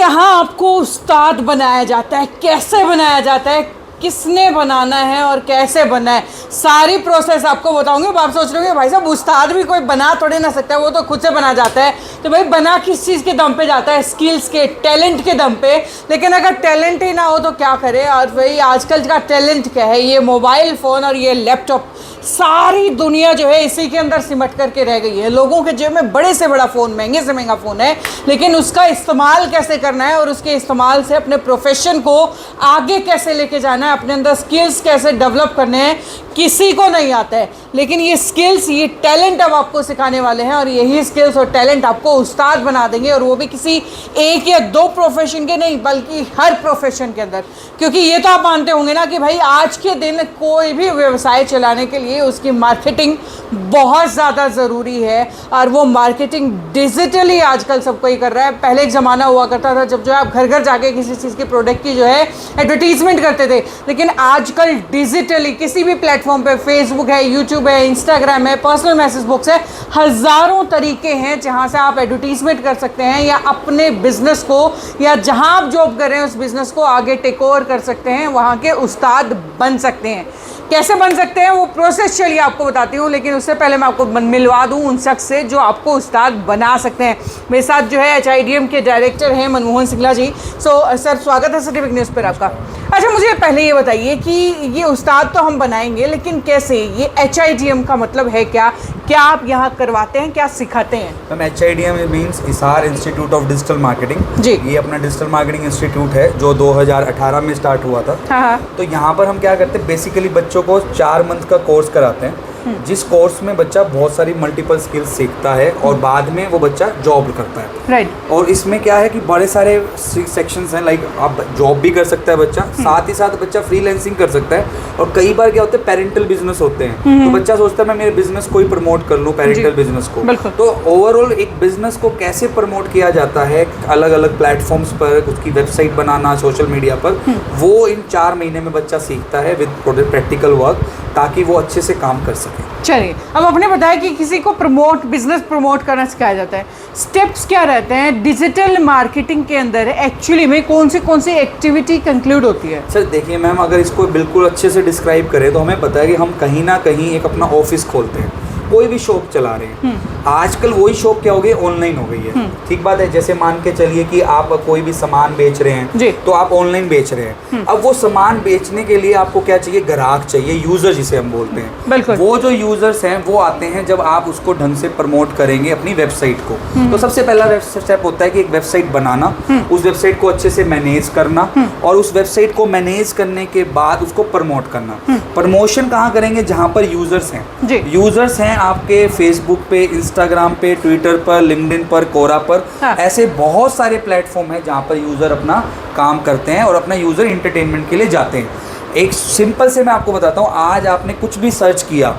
यहाँ आपको उस्ताद बनाया जाता है। कैसे बनाया जाता है, किसने बनाना है और कैसे बनना है, सारी प्रोसेस आपको बताऊंगी। अब आप सोच रहे हो भाई साहब उस्ताद भी कोई बना थोड़े ना सकता है, वो तो खुद से बना जाता है। तो भाई बना किस चीज़ के दम पे जाता है, स्किल्स के, टैलेंट के दम पे। लेकिन अगर टैलेंट ही ना हो तो क्या करे। और भाई आजकल का टैलेंट क्या है, ये मोबाइल फ़ोन और ये लैपटॉप, सारी दुनिया जो है इसी के अंदर सिमट करके रह गई है। लोगों के जेब में बड़े से बड़ा फ़ोन, महंगे से महंगा फ़ोन है, लेकिन उसका इस्तेमाल कैसे करना है और उसके इस्तेमाल से अपने प्रोफेशन को आगे कैसे लेके जाना है, अपने अंदर स्किल्स कैसे डेवलप करने हैं, किसी को नहीं आता है। लेकिन ये स्किल्स, ये टैलेंट अब आपको सिखाने वाले हैं और यही स्किल्स और टैलेंट आपको उस्ताद बना देंगे। और वो भी किसी एक या दो प्रोफेशन के नहीं, बल्कि हर प्रोफेशन के अंदर। क्योंकि ये तो आप मानते होंगे ना कि भाई आज के दिन कोई भी व्यवसाय चलाने के लिए उसकी मार्केटिंग बहुत ज़्यादा ज़रूरी है। और वो मार्केटिंग डिजिटली आजकल सब कोई कर रहा है। पहले एक ज़माना हुआ करता था जब जो है आप घर घर जाके किसी चीज़ की प्रोडक्ट की जो है एडवर्टीजमेंट करते थे। लेकिन आजकल डिजिटली किसी भी प्लेटफॉर्म पे, फेसबुक है, यूट्यूब है, इंस्टाग्राम है, पर्सनल मैसेज बुक्स है, हज़ारों तरीके हैं जहाँ से आप एडवर्टीजमेंट कर सकते हैं या अपने बिजनेस को, या जहाँ आप जॉब कर रहे हैं उस बिजनेस को आगे टेक ओवर कर सकते हैं, वहाँ के उस्ताद बन सकते हैं। कैसे बन सकते हैं वो प्रोसेस चलिए आपको बताती हूँ। लेकिन उससे पहले मैं आपको मिलवा दूँ उन शख्स से जो आपको उस्ताद बना सकते हैं। मेरे साथ जो है HIDM के डायरेक्टर हैं मनमोहन सिंगला जी। सर स्वागत है सर्टिफिक न्यूज़ पर आपका। अच्छा, मुझे पहले ये बताइए कि ये उस्ताद तो हम बनाएंगे, लेकिन कैसे, ये HIDM का मतलब है क्या, क्या आप यहाँ करवाते हैं, क्या सिखाते हैं? Ma'am HIDM means Hisar institute of digital marketing ji. ये अपना डिजिटल मार्केटिंग इंस्टीट्यूट है जो 2018 में स्टार्ट हुआ था। हाँ। तो यहाँ पर हम क्या करते हैं, बेसिकली बच्चों को 4 मंथ का कोर्स कराते हैं, जिस कोर्स में बच्चा बहुत सारी मल्टीपल स्किल्स सीखता है और बाद में वो बच्चा जॉब करता है। राइट। और इसमें क्या है कि बड़े सारे सेक्शंस हैं, लाइक आप जॉब भी कर सकता है बच्चा, साथ ही साथ बच्चा फ्रीलांसिंग कर सकता है। और कई बार क्या होता है, पेरेंटल बिजनेस होते हैं, तो बच्चा सोचता है मैं मेरे बिजनेस को ही प्रमोट कर लूँ, पेरेंटल बिजनेस को। तो ओवरऑल एक बिजनेस को कैसे प्रमोट किया जाता है अलग अलग प्लेटफॉर्म्स पर, उसकी वेबसाइट बनाना, सोशल मीडिया पर, वो इन 4 महीने में बच्चा सीखता है विद प्रैक्टिकल वर्क, ताकि वो अच्छे से काम कर सके। चलिए, अब आपने बताया कि किसी को बिजनेस प्रमोट करना सिखाया जाता है, स्टेप्स क्या रहते हैं डिजिटल मार्केटिंग के अंदर? एक्चुअली में कौन सी एक्टिविटी कंक्लूड होती है? सर देखिए मैम, अगर इसको बिल्कुल अच्छे से डिस्क्राइब करें तो हमें पता है कि हम कहीं ना कहीं एक अपना ऑफिस खोलते हैं, कोई भी शॉप चला रहे हैं। आजकल वही शॉप क्या हो गई, ऑनलाइन हो गई है। ठीक बात है। जैसे मान के चलिए कि आप कोई भी सामान बेच रहे हैं तो आप ऑनलाइन बेच रहे हैं। अब वो सामान बेचने के लिए आपको क्या चाहिए, ग्राहक चाहिए, यूजर जिसे हम बोलते हैं। वो जो यूजर्स हैं वो आते हैं जब आप उसको ढंग से प्रमोट करेंगे अपनी वेबसाइट को। तो सबसे पहला स्टेप होता है कि एक वेबसाइट बनाना, उस वेबसाइट को अच्छे से मैनेज करना, और उस वेबसाइट को मैनेज करने के बाद उसको प्रमोट करना। प्रमोशन कहाँ करेंगे, जहाँ पर यूजर्स हैं। यूजर्स हैं आपके फेसबुक पे, इंस्टाग्राम पे, ट्विटर पर, लिंक्डइन पर, कोरा पर। ऐसे बहुत सारे प्लेटफॉर्म हैं जहाँ पर यूजर अपना काम करते हैं और अपना यूजर एंटरटेनमेंट के लिए जाते हैं। एक सिंपल से मैं आपको बताता हूँ, आज आपने कुछ भी सर्च किया,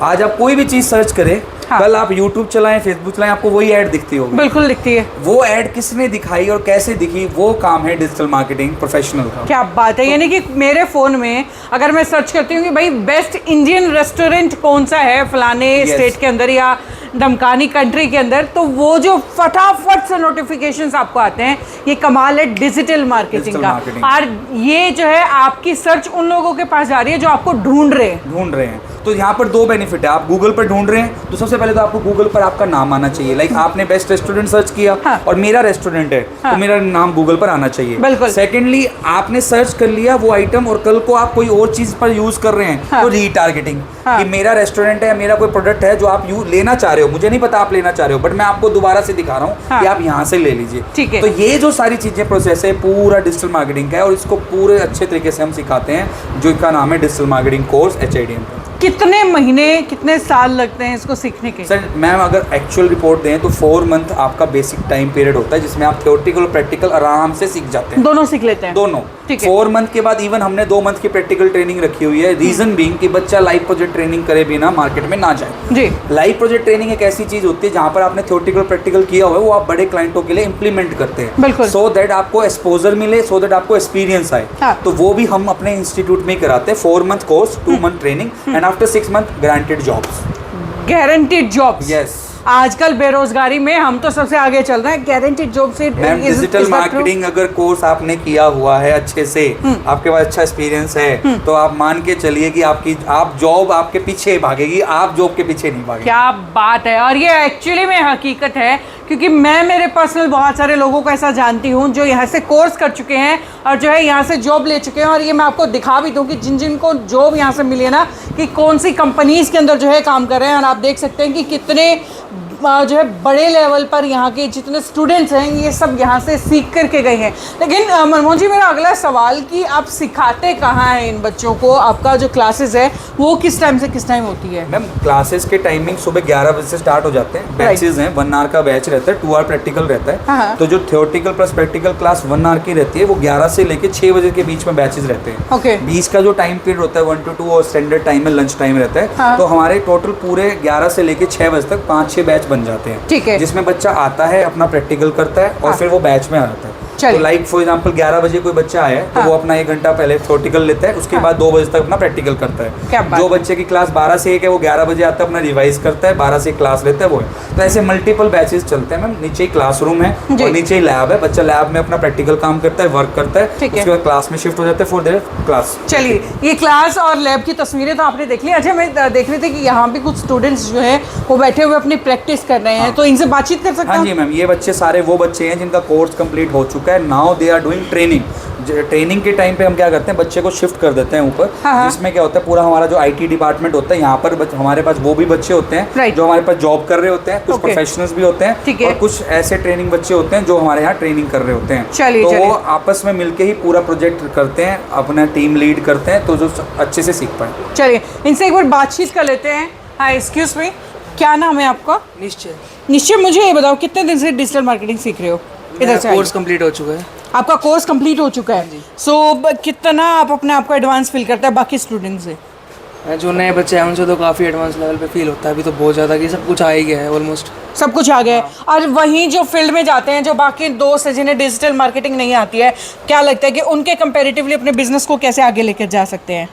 आज आप कोई भी चीज सर्च करें, कल आप YouTube चलाएं, फेसबुक चलाएं, आपको वही ऐड दिखती होगी। बिल्कुल दिखती है। वो ऐड किसने दिखाई और कैसे दिखी, वो काम है डिजिटल मार्केटिंग प्रोफेशनल का। क्या बात है। यानी कि मेरे फोन में अगर मैं सर्च करती हूँ कि भाई बेस्ट इंडियन रेस्टोरेंट कौन सा है फलाने स्टेट के अंदर या डमकानी कंट्री के अंदर, तो वो जो फटाफट से नोटिफिकेशंस आपको आते हैं, ये कमाल है डिजिटल मार्केटिंग का। और ये जो है आपकी सर्च उन लोगों के पास जा रही है जो आपको ढूंढ रहे हैं। तो यहाँ पर 2 बेनिफिट है। आप गूगल पर ढूंढ रहे हैं तो सबसे पहले तो आपको गूगल पर आपका नाम आना चाहिए। लाइक आपने बेस्ट रेस्टोरेंट सर्च किया और मेरा रेस्टोरेंट है, तो मेरा नाम गूगल पर आना चाहिए। सेकेंडली, आपने सर्च कर लिया वो आइटम और कल को आप कोई और चीज पर यूज कर रहे हैं, तो रीटारगेटिंग, कि मेरा रेस्टोरेंट है, मेरा कोई प्रोडक्ट है जो आप लेना चाह रहे हो, मुझे नहीं पता आप लेना चाह रहे हो, बट मैं आपको दोबारा से दिखा रहा हूँ कि आप यहाँ से ले लीजिए। तो ये जो सारी चीजें प्रोसेस है पूरा डिजिटल मार्केटिंग का है, और इसको पूरे अच्छे तरीके से हम सिखाते हैं, जो इसका नाम है डिजिटल मार्केटिंग कोर्स HIDM। कितने महीने, कितने साल लगते हैं इसको सीखने के? सर मैम, अगर एक्चुअल रिपोर्ट दें तो 4 मंथ आपका बेसिक टाइम पीरियड होता है, जिसमें आप थ्योरेटिकल और प्रैक्टिकल आराम से सीख जाते हैं। दोनों सीख लेते हैं? दोनों। 4 मंथ के बाद इवन हमने 2 मंथ की प्रैक्टिकल ट्रेनिंग रखी हुई है। रीजन बीइंग कि बच्चा लाइव प्रोजेक्ट ट्रेनिंग करे बिना मार्केट में ना जाए। लाइव प्रोजेक्ट ट्रेनिंग एक ऐसी चीज होती है जहाँ पर आपने थ्योरेटिकल प्रैक्टिकल किया हुआ है, वो आप बड़े क्लाइंटों के लिए इंप्लीमेंट करते हैं, सो दैट आपको एक्सपोजर मिले, सो दैट आपको एक्सपीरियंस आए। तो वो भी हम अपने इंस्टीट्यूट में कराते हैं। 4 month course, 2 month training, and after 6 month guaranteed jobs. Guaranteed jobs? Yes. आजकल बेरोजगारी में हम तो सबसे आगे चल रहे हैं, गारंटेड जॉब से। मैम डिजिटल मार्केटिंग अगर कोर्स आपने किया हुआ है अच्छे से, आपके पास अच्छा एक्सपीरियंस है, तो आप मान के चलिए कि आप जॉब आपके पीछे भागेगी, आप जॉब के पीछे नहीं भागेगी। क्या बात है, और ये एक्चुअली में हकीकत है, क्योंकि मैं मेरे पर्सनल बहुत सारे लोगों को ऐसा जानती हूँ जो यहाँ से कोर्स कर चुके हैं और जो है यहाँ से जॉब ले चुके हैं। और ये मैं आपको दिखा भी दूँ कि जिन जिनको जॉब यहाँ से मिली है ना, कि कौन सी कंपनीज़ के अंदर जो है काम कर रहे हैं, और आप देख सकते हैं कि कितने जो है बड़े लेवल पर यहाँ के जितने स्टूडेंट्स हैं ये सब यहाँ से सीख करके गए हैं। लेकिन मनमोहन जी, मेरा अगला सवाल कि आप सिखाते कहाँ हैं इन बच्चों को? आपका जो क्लासेस है वो किस टाइम से किस टाइम होती है? मैम क्लासेस के टाइमिंग सुबह 11 बजे से स्टार्ट हो जाते हैं। बैचेज हैं, 1 आवर का बैच रहता है, 2 आवर प्रैक्टिकल रहता है। हाँ। तो जो theoretical plus practical class 1 hour की रहती है, वो 11 से लेके 6 बजे के बीच में बैचेज रहते हैं। ओके। बीच का जो टाइम पीरियड होता है 1 to 2 और स्टैंडर्ड टाइम में लंच टाइम रहता है। हाँ। तो हमारे टोटल पूरे 11 से लेके 6 बजे तक 5-6 बैच बन जाते हैं। ठीक है। जिसमें बच्चा आता है, अपना प्रैक्टिकल करता है और फिर वो बैच में आ जाता है। तो लाइक फॉर एग्जांपल 11 बजे कोई बच्चा आया है, तो वो अपना 1 घंटा पहले थ्योरेटिकल लेता है, उसके बाद 2 बजे तक अपना प्रैक्टिकल करता है। जो बच्चे की क्लास 12 से 1 है, वो 11 बजे आता है, अपना रिवाइज करता है, 12 से 1 क्लास लेता है, वो है। तो ऐसे मल्टीपल बैचेस चलते हैं मैम। नीचे ही क्लासरूम है और नीचे ही लैब है। बच्चा लैब में अपना प्रैक्टिकल काम करता है, वर्क करता है, उसके बाद क्लास में शिफ्ट हो जाता है फॉर देयर क्लास। चलिए, ये क्लास और लैब की तस्वीरें तो आपने देख ली। अच्छा, मैं देख रही थी कि यहाँ पे कुछ स्टूडेंट्स जो है वो बैठे हुए अपनी प्रैक्टिस कर रहे हैं, तो इनसे बातचीत कर सकते हैं? हाँ जी मैम, ये बच्चे सारे वो बच्चे हैं जिनका कोर्स कंप्लीट हो चुका है। Now they are doing training. Training के टाइम पे हम क्या करते हैं, बच्चे को शिफ्ट कर देते हैं ऊपर। जिसमें क्या होता है, पूरा हमारा जो आईटी डिपार्टमेंट होता है, यहाँ पर हमारे पास वो भी बच्चे होते हैं जो हमारे पास जॉब कर रहे होते हैं, कुछ प्रोफेशनल्स भी होते हैं और कुछ ऐसे ट्रेनिंग बच्चे होते हैं जो हमारे यहाँ ट्रेनिंग कर रहे होते हैं। तो वो आपस में मिलके ही पूरा प्रोजेक्ट करते हैं, अपना टीम लीड करते हैं, तो जो अच्छे से सीख पाए। चलिए, इनसे एक बार बातचीत कर लेते हैं। हाँ, एक्सक्यूज मी, क्या नाम है आपका? निश्चय। निश्चय, मुझे ये बताओ कितने दिन से डिजिटल मार्केटिंग सीख रहे हो? इधर से कोर्स कंप्लीट हो चुका है। आपका कोर्स कंप्लीट हो चुका है। सो कितना आप अपने आप को एडवांस फील करता है बाकी स्टूडेंट से? जो नए बच्चे हैं उनसे तो काफ़ी एडवांस लेवल पे फील होता है। अभी तो बहुत ज़्यादा कि सब कुछ आ ही गया है, ऑलमोस्ट सब कुछ आ गया है। और वहीं जो फील्ड में जाते हैं, जो बाकी दोस्त हैं जिन्हें डिजिटल मार्केटिंग नहीं आती है, क्या लगता है कि उनके कंपैरेटिवली अपने बिजनेस को कैसे आगे लेकर जा सकते हैं?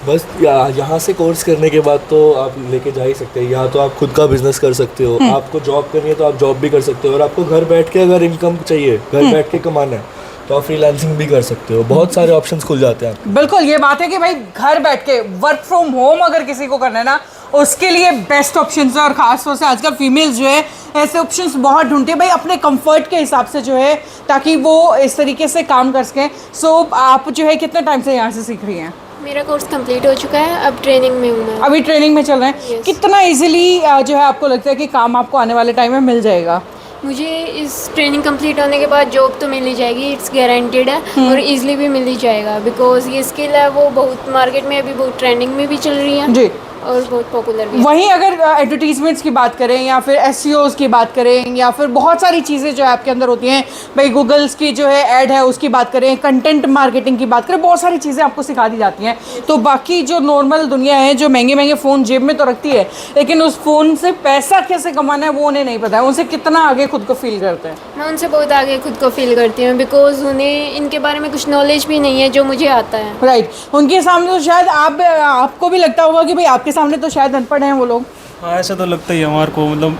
बस यहाँ से कोर्स करने के बाद तो आप लेके जा ही सकते हैं। यहाँ तो आप खुद का बिजनेस कर सकते हो, आपको जॉब करनी है तो आप जॉब भी कर सकते हो, और आपको घर बैठ के अगर इनकम चाहिए, घर बैठ के कमाना है, तो आप फ्रीलांसिंग भी कर सकते हो। बहुत सारे ऑप्शंस खुल जाते हैं। बिल्कुल, ये बात है कि भाई घर बैठ के वर्क फ्रॉम होम अगर किसी को करना है ना, उसके लिए बेस्ट ऑप्शन है। और खासतौर से आजकल फीमेल्स जो है ऐसे ऑप्शंस बहुत ढूंढती है भाई, अपने कंफर्ट के हिसाब से जो है, ताकि वो इस तरीके से काम कर सकें। सो आप जो है कितने टाइम से यहाँ से सीख रही हैं? मेरा कोर्स कंप्लीट हो चुका है, अब ट्रेनिंग में हूँ मैं। अभी ट्रेनिंग में चल रहे हैं। कितना इजीली जो है आपको लगता है कि काम आपको आने वाले टाइम में मिल जाएगा? मुझे इस ट्रेनिंग कंप्लीट होने के बाद जॉब तो मिल ही जाएगी, इट्स गारंटेड है, और इजीली भी मिल ही जाएगा, बिकॉज ये स्किल है वो बहुत मार्केट में अभी बहुत ट्रेंडिंग में भी चल रही है जी, और बहुत पॉपुलर भी है। वहीं अगर एडवर्टीजमेंट्स की बात करें या फिर एसईओज़ की बात करें या फिर बहुत सारी चीज़ें जो है आपके अंदर होती हैं, भाई गूगल्स की जो है ऐड है उसकी बात करें, कंटेंट मार्केटिंग की बात करें, बहुत सारी चीज़ें आपको सिखा दी जाती हैं। तो बाकी जो नॉर्मल दुनिया है जो महंगे महंगे फ़ोन जेब में तो रखती है, लेकिन उस फ़ोन से पैसा कैसे कमाना है वो उन्हें नहीं पता है। उनसे कितना आगे खुद को फील करते हैं? मैं उनसे बहुत आगे खुद को फील करती हूँ, बिकॉज उन्हें इनके बारे में कुछ नॉलेज भी नहीं है जो मुझे आता है। राइट, उनके सामने तो शायद आपको भी लगता होगा कि भाई आपके सामने तो शायद अनपढ़ हैं वो लोग। हाँ, ऐसा तो लगता ही है हमारे को। मतलब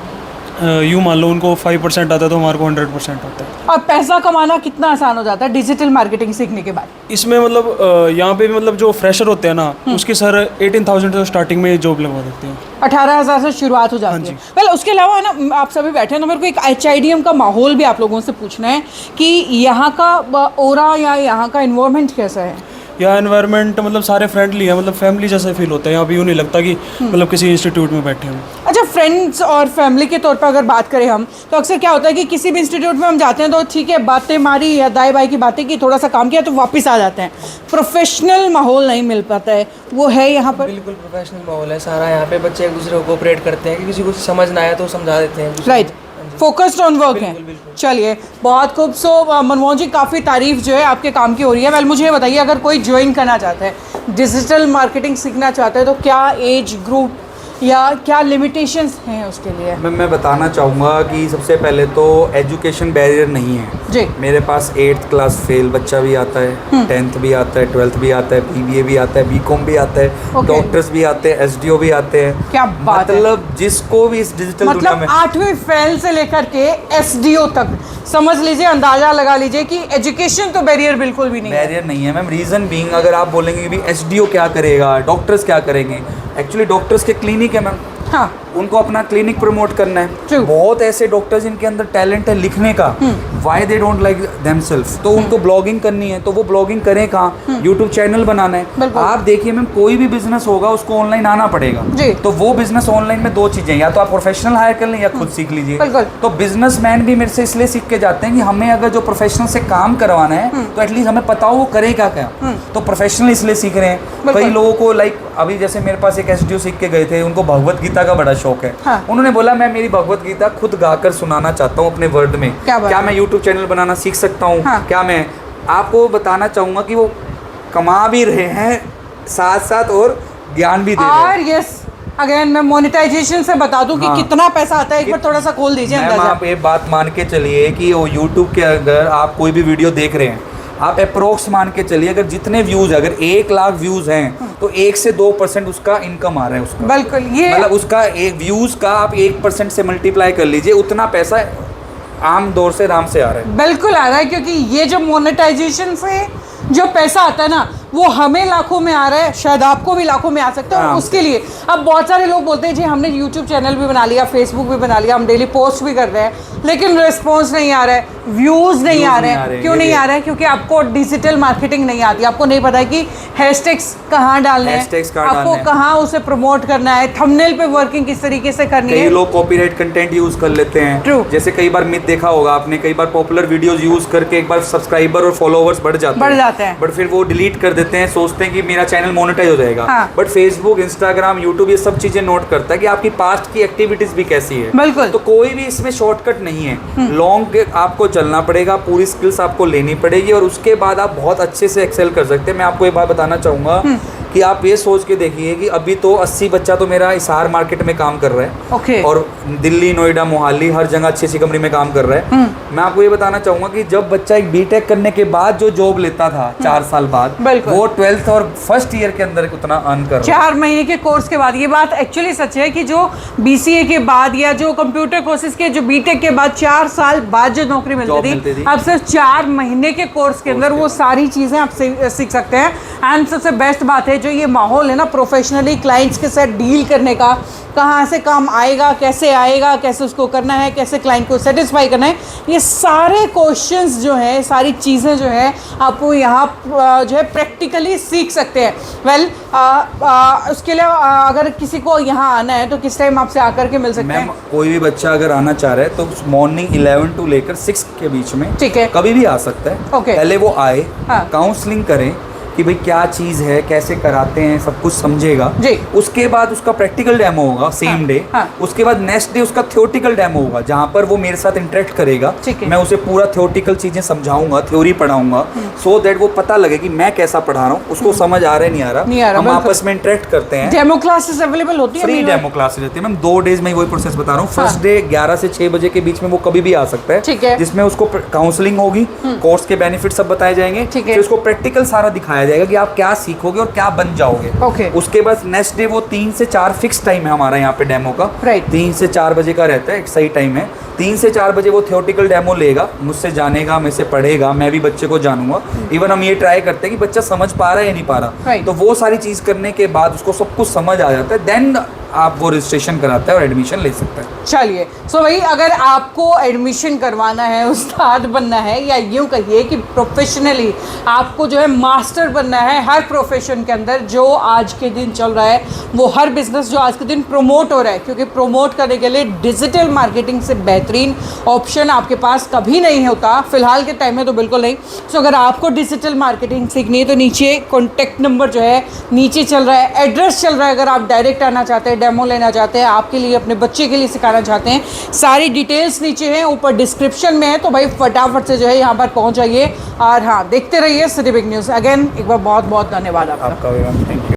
यूँ मान लो उनको 5% आता है तो हमारे को 100% आता है। और पैसा कमाना कितना आसान हो जाता है डिजिटल मार्केटिंग सीखने के बाद? इसमें मतलब यहाँ पे भी मतलब जो फ्रेशर होते हैं ना, उसके सर 18,000 तो स्टार्टिंग में जॉब लगवा देते हैं। 18,000 से शुरुआत हो जाती है। वेल, उसके अलावा ना आप सभी बैठे हैं तो मेरे को एक HIDM का माहौल भी आप लोगों से पूछना है कि यहाँ का ओरा या यहाँ का इन्वायरमेंट कैसा है? यहाँ एनवायरनमेंट मतलब सारे फ्रेंडली है, मतलब फैमिली जैसा फील होता है। यहाँ पे यूँ नहीं लगता कि मतलब किसी इंस्टीट्यूट में बैठे हैं। अच्छा, फ्रेंड्स और फैमिली के तौर पर अगर बात करें हम, तो अक्सर क्या होता है कि किसी भी इंस्टीट्यूट में हम जाते हैं तो ठीक है, बातें मारी या दाई बाई की बातें की, थोड़ा सा काम किया तो वापस आ जाते हैं। प्रोफेशनल माहौल नहीं मिल पाता है, वो है यहाँ पर? बिल्कुल प्रोफेशनल माहौल है सारा। यहाँ पे बच्चे एक दूसरे को कोऑपरेट करते हैं कि किसी को समझ ना आए तो समझा देते हैं। राइट, फोकस्ड ऑन वर्क है। चलिए, बहुत खूब। सो मनमोहन जी, काफ़ी तारीफ जो है आपके काम की हो रही है। वेल, मुझे ये बताइए, अगर कोई ज्वाइन करना चाहता है, डिजिटल मार्केटिंग सीखना चाहता है, तो क्या एज ग्रुप या क्या लिमिटेशंस हैं उसके लिए? मैं बताना चाहूँगा कि सबसे पहले तो एजुकेशन बैरियर नहीं है जी। मेरे पास 8th क्लास फेल बच्चा भी आता है, 10th भी आता है, 12th भी आता है, BBA भी आता है, BCom भी आता है, Okay. डॉक्टर्स भी आते हैं, SDO भी आते हैं। क्या बात है। मतलब जिसको भी इस डिजिटल दुनिया मतलब में 8वीं फेल से लेकर के SDO तक समझ लीजिए, अंदाजा लगा लीजिए कि एजुकेशन तो बैरियर बिल्कुल भी नहीं है। बैरियर नहीं है मैम। रीज़न बीइंग, अगर आप बोलेंगे कि भी SDO क्या करेगा, डॉक्टर्स क्या करेंगे, एक्चुअली डॉक्टर्स के क्लिनिक है मैम, हाँ, उनको अपना क्लिनिक प्रमोट करना है। True. बहुत ऐसे डॉक्टर्स जिनके अंदर टैलेंट है लिखने का, why they don't like themself, तो उनको ब्लॉगिंग करनी है, तो वो ब्लॉगिंग करें कहाँ, यूट्यूब चैनल बनाना है। बिल्कुल। आप देखिए मैम, कोई भी बिजनेस होगा उसको ऑनलाइन आना पड़ेगा। जी। तो वो बिजनेस ऑनलाइन में 2 चीजें, या तो आप प्रोफेशनल हायर कर लें या खुद सीख लीजिए। बिल्कुल। तो बिजनेसमैन भी मेरे से इसलिए सीख के जाते हैं कि हमें अगर जो प्रोफेशनल से काम करवाना है तो एटलीस्ट हमें पता हो वो करे क्या क्या। तो प्रोफेशनल इसलिए सीख रहे हैं। बिल्कुल। कई लोगों को लाइक अभी जैसे मेरे पास एक SDO सीख के गए थे, उनको भगवत गीता का बड़ा शौक है। हाँ। उन्होंने बोला मैं मेरी भगवत गीता खुद गाकर सुनाना चाहता हूँ अपने वर्ड में, क्या बात क्या है। मैं यूट्यूब चैनल बनाना सीख सकता हूँ? हाँ। क्या मैं आपको बताना चाहूँगा कि वो कमा भी रहे हैं साथ साथ और ज्ञान भी दे रहे हैं। और यस, अगेन मैं मोनेटाइजेशन से बता दूं कि हाँ। कितना पैसा आता है, एक बार थोड़ा सा खोल दीजिए मैम अंदाजा। आप ये बात मान के चलिए कि वो यूट्यूब के अगर आप कोई भी वीडियो देख रहे हैं, आप अप्रोक्स मान के चलिए अगर जितने व्यूज, अगर 1 लाख व्यूज हैं तो 1 से 2% उसका इनकम आ रहा है उसका। बिल्कुल, ये मतलब उसका एक व्यूज का आप 1% से मल्टीप्लाई कर लीजिए, उतना पैसा आम दौर से आराम से आ रहा है। बिल्कुल आ रहा है, क्योंकि ये जो मोनेटाइजेशन से जो पैसा आता है ना, वो हमें लाखों में आ रहा है, शायद आपको भी लाखों में आ सकता है। और हाँ। उसके लिए अब बहुत सारे लोग बोलते हैं जी हमने यूट्यूब चैनल भी बना लिया, फेसबुक भी बना लिया, हम डेली पोस्ट भी कर रहे हैं, लेकिन रिस्पॉन्स नहीं आ रहा है, व्यूज़ नहीं आ रहे हैं। क्यों नहीं आ रहा है? क्योंकि आपको डिजिटल मार्केटिंग नहीं आती, आपको नहीं पता है कि हैशटैग्स कहाँ डालने हैं, Hashtags कहाँ आपको डालने हैं। कहाँ उसे प्रमोट करना है, थंबनेल पे वर्किंग किस तरीके से करनी कई है। लोग कॉपीराइट कंटेंट यूज कर लेते हैं। True. जैसे कई बार मिथ देखा होगा आपने, कई बार पॉपुलर वीडियोस यूज करके एक बार सब्सक्राइबर और फॉलोअर्स बढ़ जाते हैं, बट फिर वो डिलीट कर देते हैं, सोचते हैं कि मेरा चैनल मोनेटाइज हो जाएगा। हाँ। बट फेसबुक, इंस्टाग्राम, यूट्यूब ये सब चीजें नोट करता है कि आपकी पास्ट की एक्टिविटीज भी कैसी है। बिल्कुल। तो कोई भी इसमें शॉर्टकट नहीं है, लॉन्ग आपको चलना पड़ेगा, पूरी स्किल्स आपको लेनी पड़ेगी और उसके बाद आप बहुत अच्छे से एक्सेल कर सकते हैं। मैं आपको एक बात बताना चाहूंगा कि आप ये सोच के देखिए कि अभी तो 80 बच्चा तो मेरा हिसार मार्केट में काम कर रहा है। ओके। और दिल्ली, नोएडा, मोहाली हर जगह अच्छी अच्छी कंपनी में काम कर रहा है। मैं आपको ये बताना चाहूंगा कि जब बच्चा एक बीटेक करने के बाद जो जॉब लेता था 4 साल बाद, बिल्कुल। वो 12th और फर्स्ट ईयर के अंदर उतना अर्न कर रहा है। 4 महीने के कोर्स के बाद। ये बात एक्चुअली सच है कि जो BCA के बाद या जो कंप्यूटर कोर्सेज के, जो बीटेक के बाद 4 साल बाद जो नौकरी जॉब मिलती मिलती थी, थी। अब सिर्फ 4 महीने के कोर्स के अंदर वो सारी चीज़ें आप सीख सकते हैं। एंड सबसे बेस्ट बात है, जो ये माहौल है ना प्रोफेशनली क्लाइंट्स के साथ डील करने का, कहाँ से काम आएगा, कैसे उसको करना है, कैसे क्लाइंट को सेटिस्फाई करना है, ये सारे क्वेश्चंस जो है, सारी चीज़ें जो है आपको यहाँ जो है प्रैक्टिकली सीख सकते हैं। वेल उसके लिए अगर किसी को यहाँ आना है तो किस टाइम आपसे आकर के मिल सकते मैम हैं? कोई भी बच्चा अगर आना चाह रहा है तो मॉर्निंग 11 टू लेकर 6 के बीच में ठीक है। कभी भी आ सकता है। ओके। पहले वो आए, हाँ। काउंसलिंग करें कि भाई क्या चीज़ है, कैसे कराते हैं, सब कुछ समझेगा जी। उसके बाद उसका प्रैक्टिकल डेमो होगा सेम डे। हाँ। उसके बाद नेक्स्ट डे उसका थ्योरेटिकल डेमो होगा जहाँ पर वो मेरे साथ इंटरेक्ट करेगा। ठीक है। मैं उसे पूरा थ्योरेटिकल चीज़ें समझाऊंगा, थ्योरी पढ़ाऊंगा, सो दैट वो पता लगे कि मैं कैसा पढ़ा रहा हूँ, उसको समझ आ रहा है नहीं आ रहा, हम बिल्कुल। आपस में इंटरेक्ट करते हैं। डेमो क्लासेस अवेलेबल होती है? फ्री डेमो क्लासेस रहती है मैम, 2 डेज में वही प्रोसेस बता रहा हूँ। फर्स्ट डे 11 से 6 बजे के बीच में वो कभी भी आ सकता है। ठीक है। जिसमें उसको काउंसलिंग होगी, कोर्स के बेनिफिट सब बताए जाएंगे, ठीक है। फिर उसको प्रैक्टिकल सारा दिखाया जाएगा कि आप क्या सीखोगे और क्या बन जाओगे। ओके। उसके बाद नेक्स्ट डे वो 3 से 4 फिक्स टाइम है हमारा यहाँ पे डेमो का। राइट। 3 से 4 बजे का रहता है, एक सही टाइम है। 3 से 4 बजे वो थ्योरेटिकल डेमो लेगा, मुझसे जानेगा, मुझसे पढ़ेगा, मैं भी बच्चे को जानूंगा। इवन हम ये ट्राई करते हैं कि बच्चा समझ पा रहा है या नहीं पा रहा। Right. तो वो सारी चीज़ करने के बाद उसको सब कुछ समझ आ जाता है, देन आप वो रजिस्ट्रेशन कराता है और एडमिशन ले सकता है। चलिए, सो भाई अगर आपको एडमिशन करवाना है, उस्ताद बनना है, या यूँ कहिए कि प्रोफेशनली आपको जो है मास्टर बनना है हर प्रोफेशन के अंदर जो आज के दिन चल रहा है, वो हर बिजनेस जो आज के दिन प्रमोट हो रहा है, क्योंकि प्रमोट करने के लिए डिजिटल मार्केटिंग से बेहतरीन ऑप्शन आपके पास कभी नहीं होता, फिलहाल के टाइम में तो बिल्कुल नहीं। सो अगर आपको डिजिटल मार्केटिंग सीखनी है तो नीचे कॉन्टैक्ट नंबर जो है नीचे चल रहा है, एड्रेस चल रहा है। अगर आप डायरेक्ट आना चाहते हैं, डेमो लेना चाहते हैं, आपके लिए, अपने बच्चे के लिए सिखाना चाहते हैं, सारी डिटेल्स नीचे हैं, ऊपर डिस्क्रिप्शन में है, तो भाई फटाफट से जो है यहाँ पर पहुँच जाइए। और हाँ, देखते रहिए सिटी बिग न्यूज़। अगेन एक बार बहुत बहुत धन्यवाद आपका। आपका भी मैम, थैंक यू।